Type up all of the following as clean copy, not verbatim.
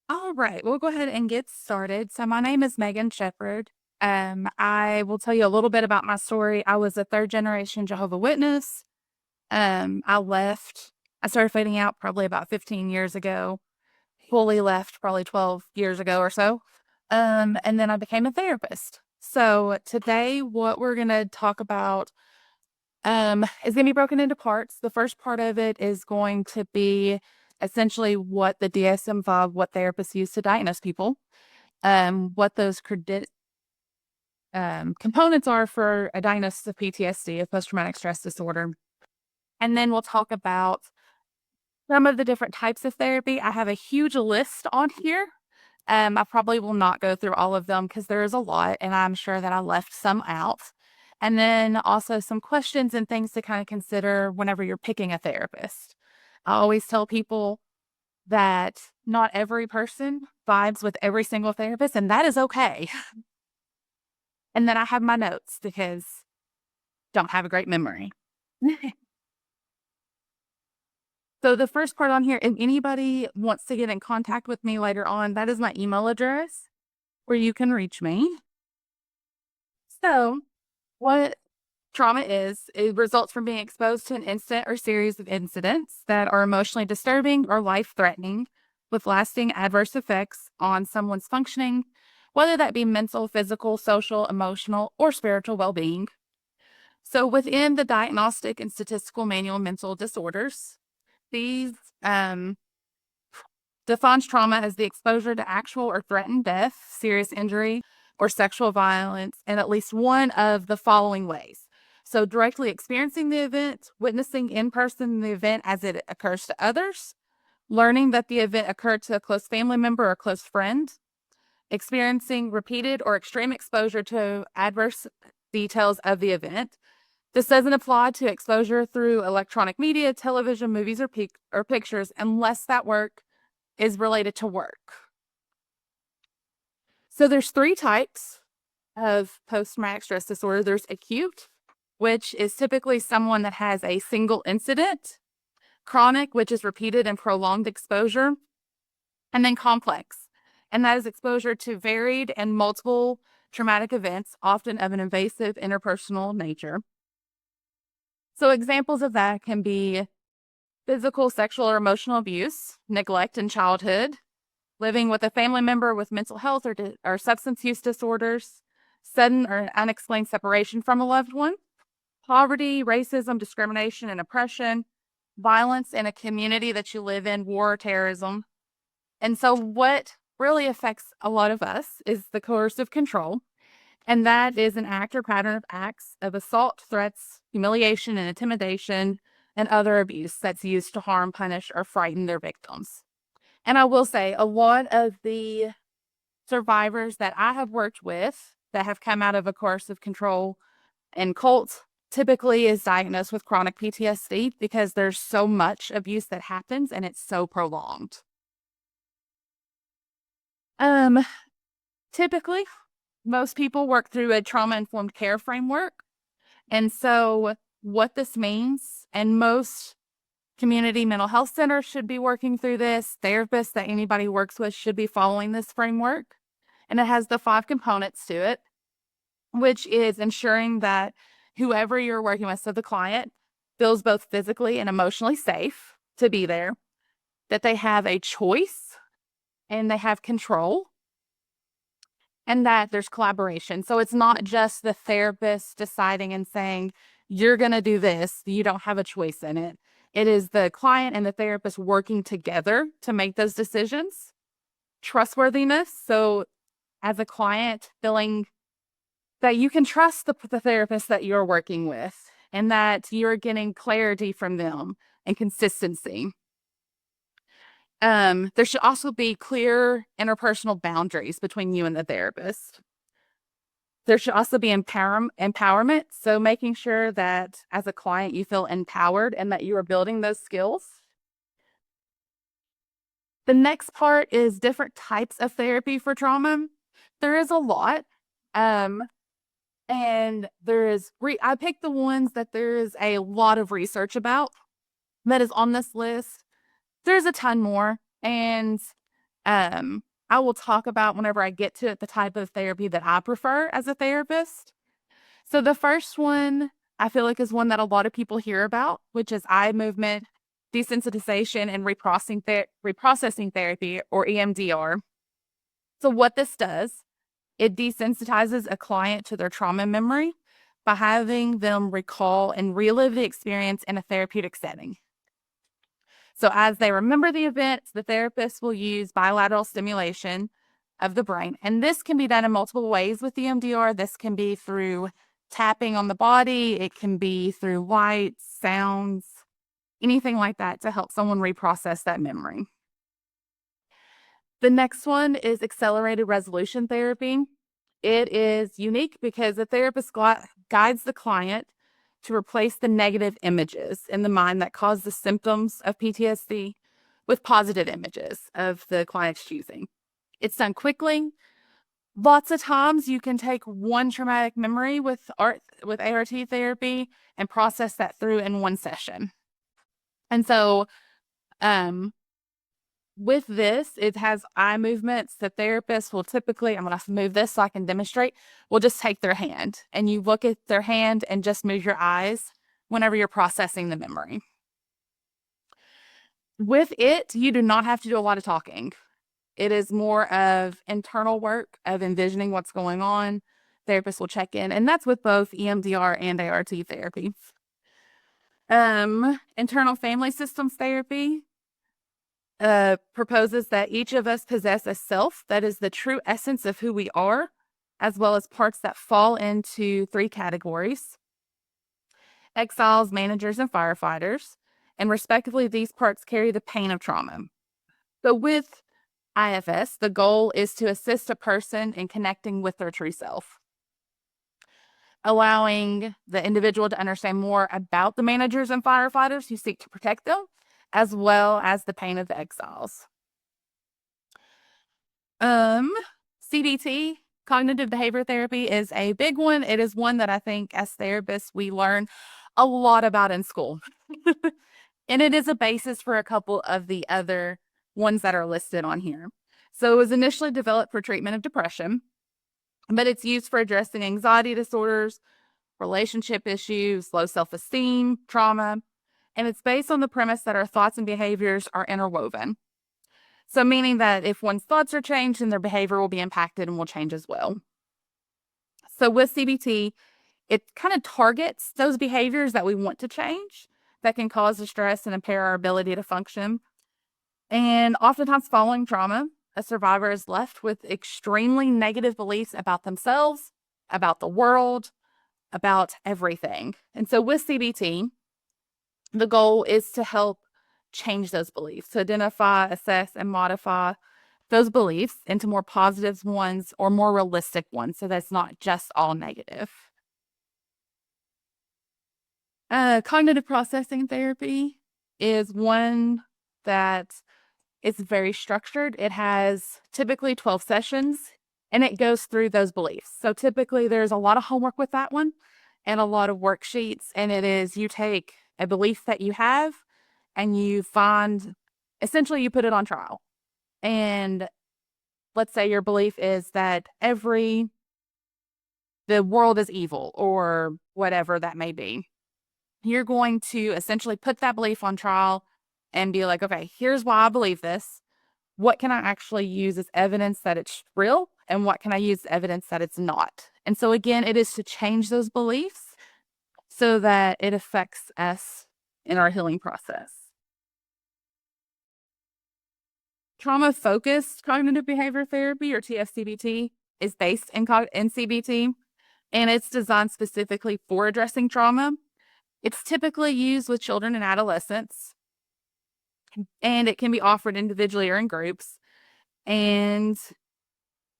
All right, we'll go ahead and get started. So, my name is Megan Shepherd. I will tell you a little bit about my story. I was a third generation Jehovah Witness. I left, I started fading out probably about 15 years ago, fully left probably 12 years ago or so. And then I became a therapist. So, today, what we're going to talk about is going to be broken into parts. The first part of it is going to be essentially what the DSM-5, what therapists use to diagnose people, what those components are for a diagnosis of PTSD, of post-traumatic stress disorder. And then we'll talk about some of the different types of therapy. I have a huge list on here. I probably will not go through all of them because there is a lot, and I'm sure that I left some out. And then also some questions and things to kind of consider whenever you're picking a therapist. I always tell people that not every person vibes with every single therapist, and that is okay. And then I have my notes because don't have a great memory. So the first part on here, if anybody wants to get in contact with me later on, that is my email address where you can reach me. So what trauma is, it results from being exposed to an incident or series of incidents that are emotionally disturbing or life-threatening with lasting adverse effects on someone's functioning, whether that be mental, physical, social, emotional, or spiritual well-being. So within the Diagnostic and Statistical Manual of Mental Disorders, these defines trauma as the exposure to actual or threatened death, serious injury, or sexual violence in at least one of the following ways. So, directly experiencing the event, witnessing in person the event as it occurs to others, learning that the event occurred to a close family member or close friend, experiencing repeated or extreme exposure to adverse details of the event. This doesn't apply to exposure through electronic media, television, movies, or pictures unless that work is related to work. So there's three types of post-traumatic stress disorder. There's acute, which is typically someone that has a single incident, chronic, which is repeated and prolonged exposure, and then complex, and that is exposure to varied and multiple traumatic events, often of an invasive interpersonal nature. So examples of that can be physical, sexual, or emotional abuse, neglect in childhood, living with a family member with mental health or substance use disorders, sudden or unexplained separation from a loved one, poverty, racism, discrimination, and oppression, violence in a community that you live in, war, or terrorism. And so what really affects a lot of us is the coercive control, and that is an act or pattern of acts of assault, threats, humiliation, and intimidation, and other abuse that's used to harm, punish, or frighten their victims. And I will say, a lot of the survivors that I have worked with that have come out of a coercive control and cult typically is diagnosed with chronic PTSD because there's so much abuse that happens and it's so prolonged. Typically, most people work through a trauma-informed care framework. And so what this means, and most community mental health centers should be working through this, therapists that anybody works with should be following this framework. And it has the 5 components to it, which is ensuring that whoever you're working with, so the client, feels both physically and emotionally safe to be there, that they have a choice and they have control, and that there's collaboration. So it's not just the therapist deciding and saying, you're going to do this, you don't have a choice in it. It is the client and the therapist working together to make those decisions. Trustworthiness. So as a client, feeling that you can trust the therapist that you're working with and that you're getting clarity from them and consistency. There should also be clear interpersonal boundaries between you and the therapist. There should also be empowerment. So making sure that as a client, you feel empowered and that you are building those skills. The next part is different types of therapy for trauma. There is a lot. And there is, I picked the ones that there is a lot of research about that is on this list. There's a ton more. And I will talk about whenever I get to it, the type of therapy that I prefer as a therapist. So the first one I feel like is one that a lot of people hear about, which is eye movement, desensitization, and reprocessing therapy, or EMDR. So what this does, it desensitizes a client to their trauma memory by having them recall and relive the experience in a therapeutic setting. So as they remember the events, the therapist will use bilateral stimulation of the brain. And this can be done in multiple ways with EMDR. This can be through tapping on the body. It can be through lights, sounds, anything like that to help someone reprocess that memory. The next one is accelerated resolution therapy. It is unique because the therapist guides the client to replace the negative images in the mind that cause the symptoms of PTSD with positive images of the client's choosing. It's done quickly. Lots of times you can take one traumatic memory with ART therapy and process that through in one session. And so with this, it has eye movements. The therapist will typically, I'm going to move this so I can demonstrate, will just take their hand and you look at their hand and just move your eyes whenever you're processing the memory. With it, you do not have to do a lot of talking. It is more of internal work of envisioning what's going on. Therapist will check in, and that's with both EMDR and ART therapy. Internal family systems therapy proposes that each of us possess a self that is the true essence of who we are, as well as parts that fall into 3 categories: exiles, managers, and firefighters. And respectively, these parts carry the pain of trauma. So with IFS, the goal is to assist a person in connecting with their true self, allowing the individual to understand more about the managers and firefighters who seek to protect them, as well as the pain of the exiles. CBT, cognitive behavior therapy, is a big one. It is one that I think as therapists we learn a lot about in school. And it is a basis for a couple of the other ones that are listed on here. So it was initially developed for treatment of depression, but it's used for addressing anxiety disorders, relationship issues, low self-esteem, trauma, and it's based on the premise that our thoughts and behaviors are interwoven. So meaning that if one's thoughts are changed, then their behavior will be impacted and will change as well. So with CBT, it kind of targets those behaviors that we want to change that can cause distress and impair our ability to function. And oftentimes following trauma, a survivor is left with extremely negative beliefs about themselves, about the world, about everything. And so with CBT, the goal is to help change those beliefs, to identify, assess, and modify those beliefs into more positive ones or more realistic ones, so that's not just all negative. Cognitive processing therapy is one that is very structured. It has typically 12 sessions and it goes through those beliefs. So typically there's a lot of homework with that one and a lot of worksheets. And it is, you take a belief that you have and you find, essentially you put it on trial. And let's say your belief is that the world is evil or whatever that may be. You're going to essentially put that belief on trial and be like, okay, here's why I believe this. What can I actually use as evidence that it's real? And what can I use as evidence that it's not? And so again, it is to change those beliefs so that it affects us in our healing process. Trauma-focused cognitive behavior therapy, or TF-CBT, is based in CBT, and it's designed specifically for addressing trauma. It's typically used with children and adolescents, and it can be offered individually or in groups. And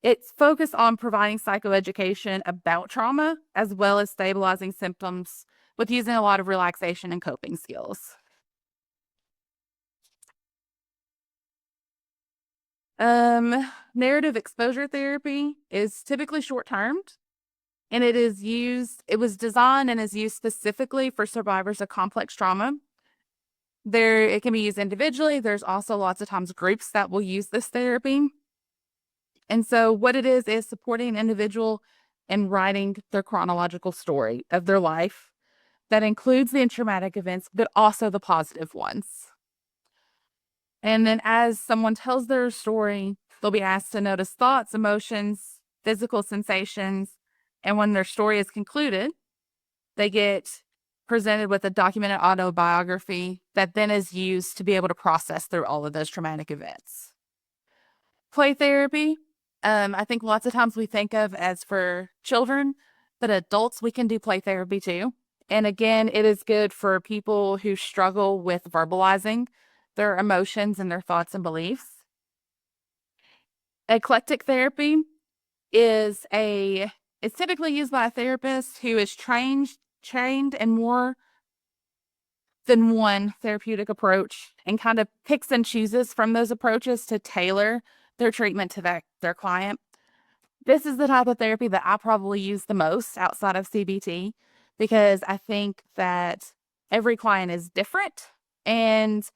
it's focused on providing psychoeducation about trauma, as well as stabilizing symptoms with using a lot of relaxation and coping skills. Narrative exposure therapy is typically short-termed, and it was designed and is used specifically for survivors of complex trauma. It can be used individually. There's also lots of times groups that will use this therapy. And so what it is supporting an individual in writing their chronological story of their life that includes the traumatic events, but also the positive ones. And then as someone tells their story, they'll be asked to notice thoughts, emotions, physical sensations, and when their story is concluded, they get presented with a documented autobiography that then is used to be able to process through all of those traumatic events. Play therapy, I think lots of times we think of as for children, but adults, we can do play therapy too. And again, it is good for people who struggle with verbalizing their emotions and their thoughts and beliefs. Eclectic therapy is it's typically used by a therapist who is trained in more than one therapeutic approach and kind of picks and chooses from those approaches to tailor their treatment to their client. This is the type of therapy that I probably use the most outside of CBT because I think that every client is different. And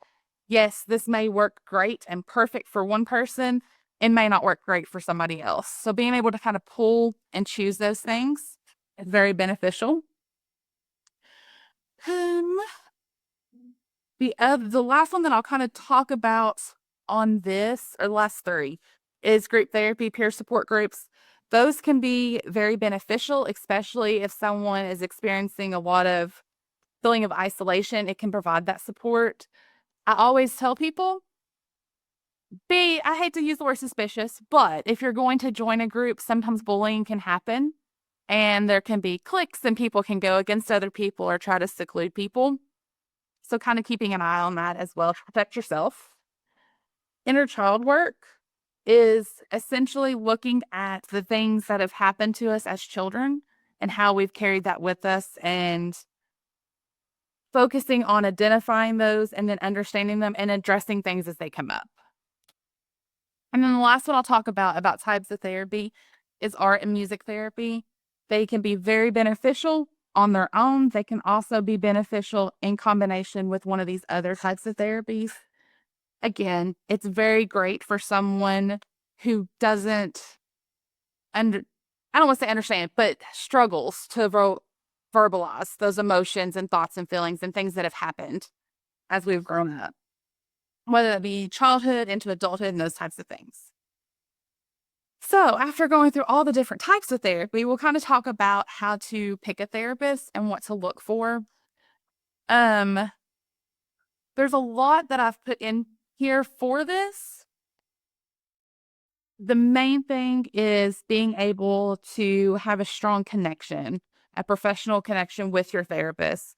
yes, this may work great and perfect for one person. It may not work great for somebody else. So being able to kind of pull and choose those things is very beneficial. The last one that I'll kind of talk about on this, or the last three, is group therapy, peer support groups. Those can be very beneficial, especially if someone is experiencing a lot of feeling of isolation. It can provide that support. I always tell people, I hate to use the word suspicious, but if you're going to join a group, sometimes bullying can happen and there can be cliques and people can go against other people or try to seclude people. So kind of keeping an eye on that as well to protect yourself. Inner child work is essentially looking at the things that have happened to us as children and how we've carried that with us and focusing on identifying those and then understanding them and addressing things as they come up. And then the last one I'll talk about types of therapy is art and music therapy. They can be very beneficial on their own. They can also be beneficial in combination with one of these other types of therapies. Again, it's very great for someone who doesn't I don't want to say understand, but struggles to verbalize those emotions and thoughts and feelings and things that have happened as we've grown up, whether it be childhood into adulthood and those types of things. So after going through all the different types of therapy, we'll kind of talk about how to pick a therapist and what to look for. There's a lot that I've put in here for this. The main thing is being able to have a strong connection, a professional connection with your therapist.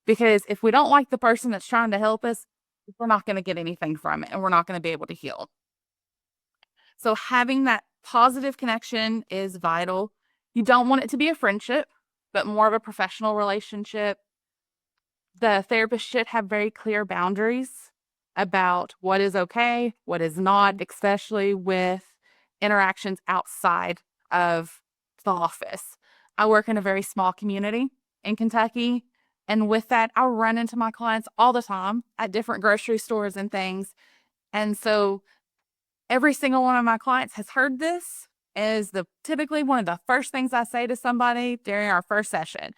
Because if we don't like the person that's trying to help us, we're not going to get anything from it and we're not going to be able to heal. So having that positive connection is vital. You don't want it to be a friendship, but more of a professional relationship. The therapist should have very clear boundaries about what is okay, what is not, especially with interactions outside of the office. I work in a very small community in Kentucky. And with that, I run into my clients all the time at different grocery stores and things. And so every single one of my clients has heard this is typically one of the first things I say to somebody during our first session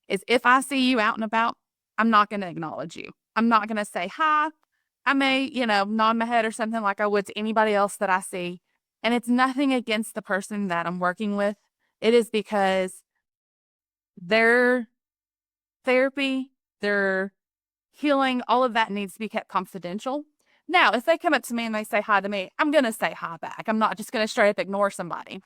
is if I see you out and about, I'm not going to acknowledge you. I'm not going to say hi. I may, nod my head or something like I would to anybody else that I see. And it's nothing against the person that I'm working with. It is because their therapy, their healing, all of that needs to be kept confidential. Now, if they come up to me and they say hi to me, I'm going to say hi back. I'm not just going to straight up ignore somebody.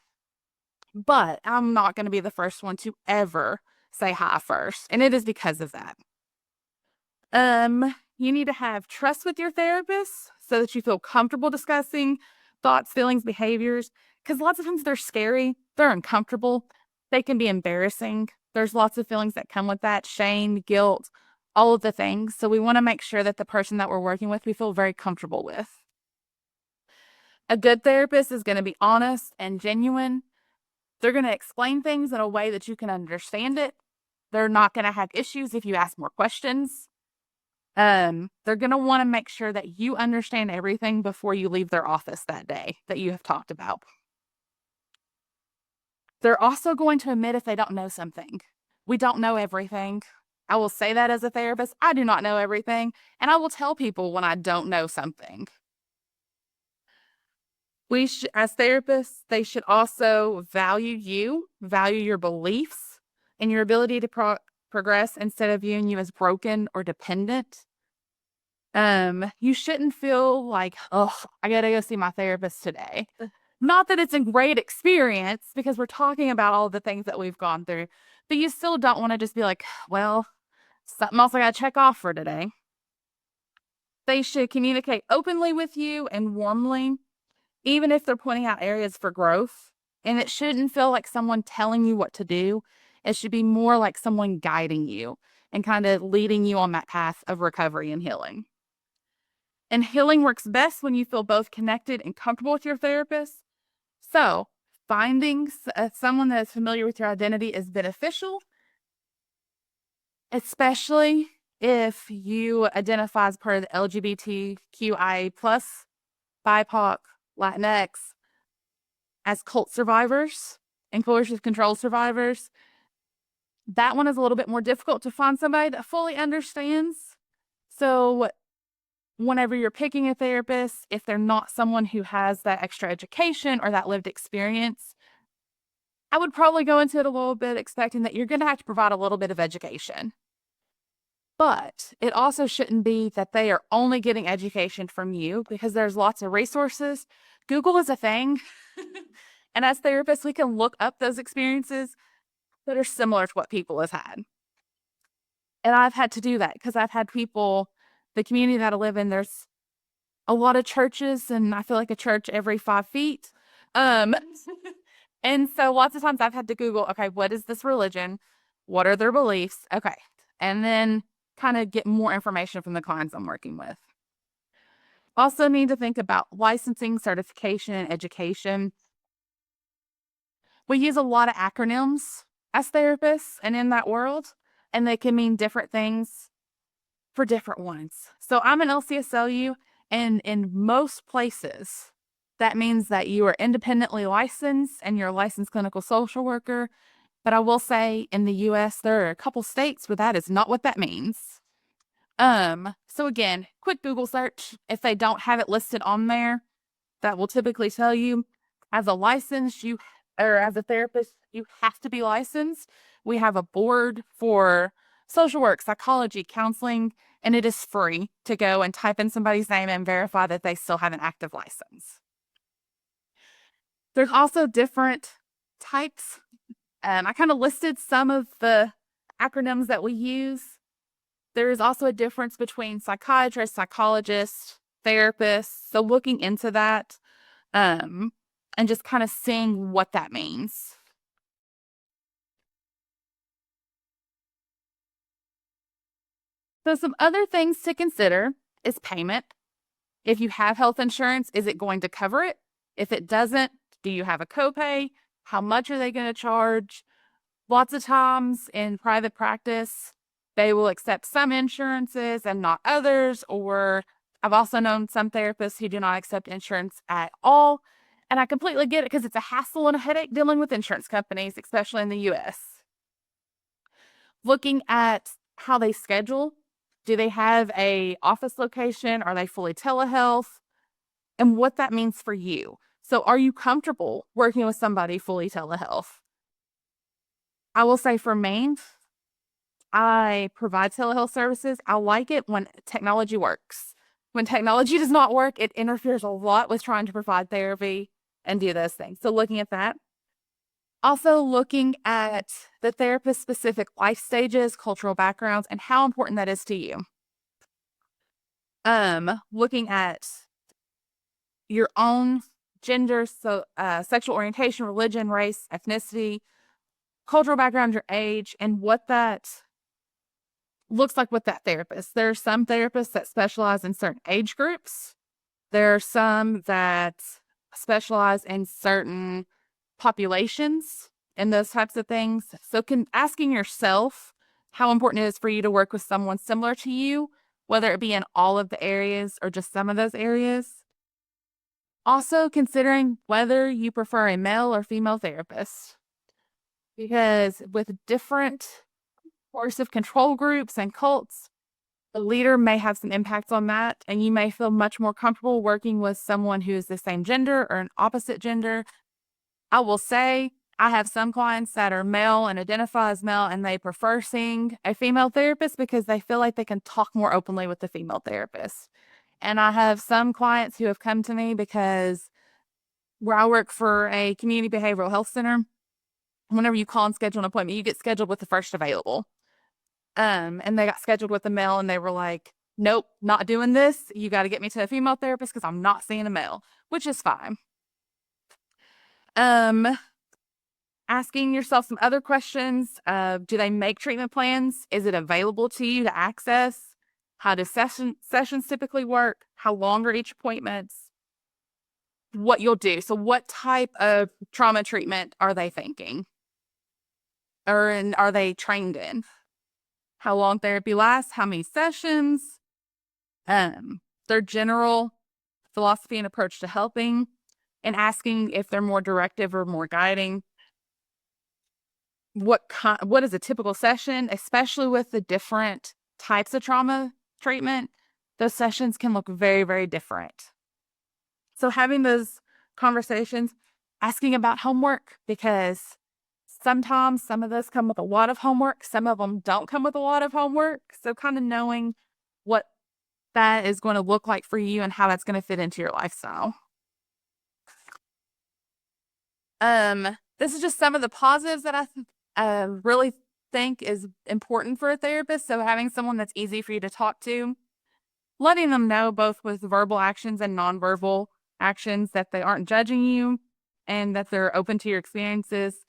But I'm not going to be the first one to ever say hi first. And it is because of that. You need to have trust with your therapist so that you feel comfortable discussing thoughts, feelings, behaviors. Because lots of times they're scary, they're uncomfortable, they can be embarrassing. There's lots of feelings that come with that, shame, guilt, all of the things. So we want to make sure that the person that we're working with, we feel very comfortable with. A good therapist is going to be honest and genuine. They're going to explain things in a way that you can understand it. They're not going to have issues if you ask more questions. They're going to want to make sure that you understand everything before you leave their office that day that you have talked about. They're also going to admit if they don't know something. We don't know everything. I will say that as a therapist. I do not know everything, and I will tell people when I don't know something. As therapists, they should also value you, value your beliefs, and your ability to progress instead of viewing you as broken or dependent. You shouldn't feel like, oh, I gotta go see my therapist today. Not that it's a great experience because we're talking about all the things that we've gone through, but you still don't want to just be like, well, something else I gotta check off for today. They should communicate openly with you and warmly, even if they're pointing out areas for growth. And it shouldn't feel like someone telling you what to do. It should be more like someone guiding you and kind of leading you on that path of recovery and healing. And healing works best when you feel both connected and comfortable with your therapist. So, finding someone that is familiar with your identity is beneficial, especially if you identify as part of the LGBTQIA+, BIPOC, Latinx, as cult survivors and coercive control survivors. That one is a little bit more difficult to find somebody that fully understands. So whenever you're picking a therapist, if they're not someone who has that extra education or that lived experience, I would probably go into it a little bit expecting that you're going to have to provide a little bit of education. But it also shouldn't be that they are only getting education from you, because there's lots of resources. Google is a thing. And as therapists, we can look up those experiences that are similar to what people have had. And I've had to do that because I've had people, the community that I live in, there's a lot of churches, and I feel like a church every 5 feet. And so lots of times I've had to Google, okay, what is this religion? What are their beliefs? Okay. And then kind of get more information from the clients I'm working with. Also need to think about licensing, certification, and education. We use a lot of acronyms as therapists and in that world, and they can mean different things for different ones. So I'm an LCSLU, and in most places, that means that you are independently licensed and you're a licensed clinical social worker. But I will say in the US, there are a couple states where that is not what that means. So again, quick Google search. If they don't have it listed on there, that will typically tell you as a license, or as a therapist, you have to be licensed. We have a board for social work, psychology, counseling, and it is free to go and type in somebody's name and verify that they still have an active license. There's also different types. I kind of listed some of the acronyms that we use. There is also a difference between psychiatrists, psychologists, therapists. So looking into that, and just kind of seeing what that means. So some other things to consider is payment. If you have health insurance, is it going to cover it? If it doesn't, do you have a copay? How much are they going to charge? Lots of times in private practice, they will accept some insurances and not others, or I've also known some therapists who do not accept insurance at all. And I completely get it because it's a hassle and a headache dealing with insurance companies, especially in the US. Looking at how they schedule. Do they have a office location? Are they fully telehealth? And what that means for you. So are you comfortable working with somebody fully telehealth? I will say for Maine, I provide telehealth services. I like it when technology works. When technology does not work, it interferes a lot with trying to provide therapy and do those things. So looking at that. Also looking at the therapist's specific life stages, cultural backgrounds, and how important that is to you. Looking at your own gender, so sexual orientation, religion, race, ethnicity, cultural background, your age, and what that looks like with that therapist. There are some therapists that specialize in certain age groups. There are some that specialize in certain populations and those types of things. So asking yourself how important it is for you to work with someone similar to you, whether it be in all of the areas or just some of those areas. Also considering whether you prefer a male or female therapist, because with different coercive control groups and cults, the leader may have some impacts on that, and you may feel much more comfortable working with someone who is the same gender or an opposite gender. I will say I have some clients that are male and identify as male, and they prefer seeing a female therapist because they feel like they can talk more openly with the female therapist. And I have some clients who have come to me because where I work for a community behavioral health center, whenever you call and schedule an appointment, you get scheduled with the first available. And they got scheduled with a male, and they were like, nope, not doing this. You got to get me to a female therapist because I'm not seeing a male, which is fine. Asking yourself some other questions. Do they make treatment plans? Is it available to you to access? How do sessions typically work? How long are each appointments? What you'll do. So what type of trauma treatment are they thinking? Or are they trained in? How long therapy lasts? How many sessions? Their general philosophy and approach to helping, and asking if they're more directive or more guiding. What is a typical session, especially with the different types of trauma treatment? Those sessions can look very, very different. So having those conversations, asking about homework, because sometimes some of those come with a lot of homework, some of them don't come with a lot of homework. So kind of knowing what that is going to look like for you and how that's going to fit into your lifestyle. This is just some of the positives that I really think is important for a therapist. So having someone that's easy for you to talk to, letting them know both with verbal actions and nonverbal actions that they aren't judging you and that they're open to your experiences,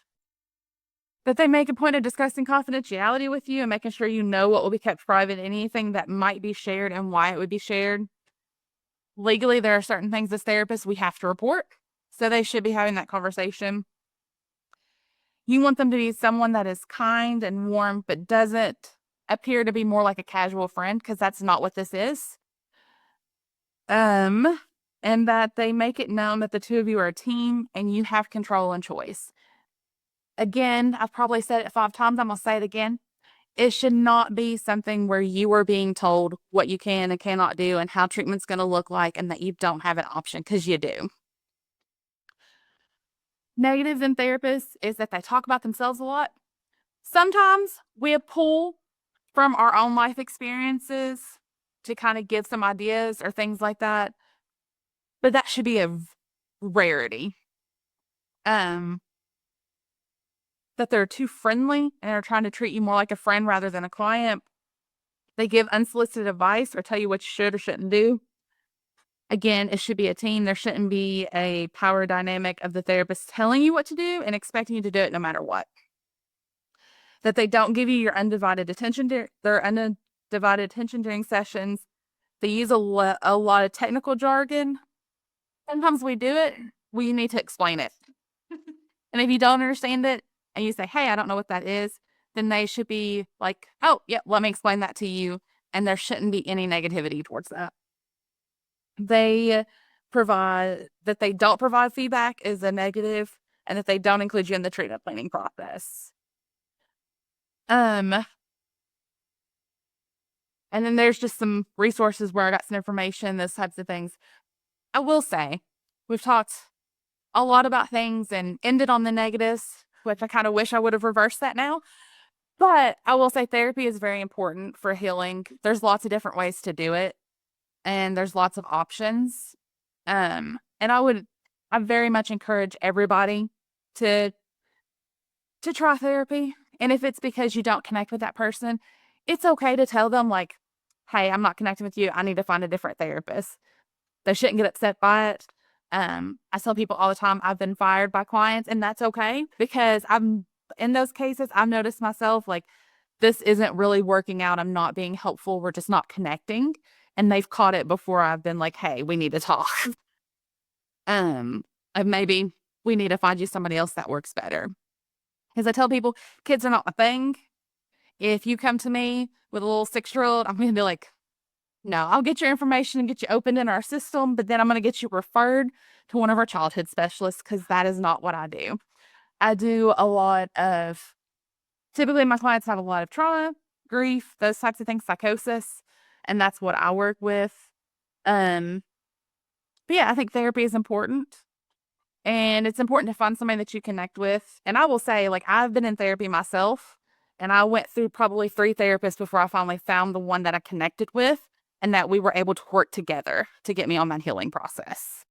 that they make a point of discussing confidentiality with you and making sure you know what will be kept private, anything that might be shared and why it would be shared. Legally, there are certain things as therapists we have to report, so they should be having that conversation. You want them to be someone that is kind and warm, but doesn't appear to be more like a casual friend, because that's not what this is. And that they make it known that the two of you are a team and you have control and choice. Again, I've probably said it 5 times. I'm going to say it again. It should not be something where you are being told what you can and cannot do and how treatment's going to look like, and that you don't have an option, because you do. Negatives in therapists is that they talk about themselves a lot. Sometimes we pull from our own life experiences to kind of give some ideas or things like that, but that should be a rarity. That they're too friendly and are trying to treat you more like a friend rather than a client. They give unsolicited advice or tell you what you should or shouldn't do. Again, it should be a team. There shouldn't be a power dynamic of the therapist telling you what to do and expecting you to do it no matter what. That they don't give you your undivided attention during sessions. They use a lot of technical jargon. Sometimes we do it. We need to explain it. And if you don't understand it and you say, hey, I don't know what that is, then they should be like, oh, yeah, let me explain that to you. And there shouldn't be any negativity towards that. They don't provide feedback is a negative, and that they don't include you in the treatment planning process. And then there's just some resources where I got some information, those types of things. I will say, we've talked a lot about things and ended on the negatives, which I kind of wish I would have reversed that now. But I will say therapy is very important for healing. There's lots of different ways to do it, and there's lots of options. And I very much encourage everybody to try therapy. And if it's because you don't connect with that person, it's okay to tell them, like, hey, I'm not connecting with you. I need to find a different therapist. They shouldn't get upset by it. I tell people all the time, I've been fired by clients, and that's okay, because in those cases, I've noticed myself, like, this isn't really working out. I'm not being helpful. We're just not connecting. And they've caught it before I've been like, hey, we need to talk. Maybe we need to find you somebody else that works better. Because I tell people, kids are not my thing. If you come to me with a little 6-year-old, I'm going to be like, No, I'll get your information and get you opened in our system, but then I'm going to get you referred to one of our childhood specialists because that is not what I do. I do a lot of, typically my clients have a lot of trauma, grief, those types of things, psychosis, and that's what I work with. Um, but yeah, I think therapy is important. And it's important to find somebody that you connect with. And I will say, like, I've been in therapy myself, and I went through probably 3 therapists before I finally found the one that I connected with and that we were able to work together to get me on that healing process.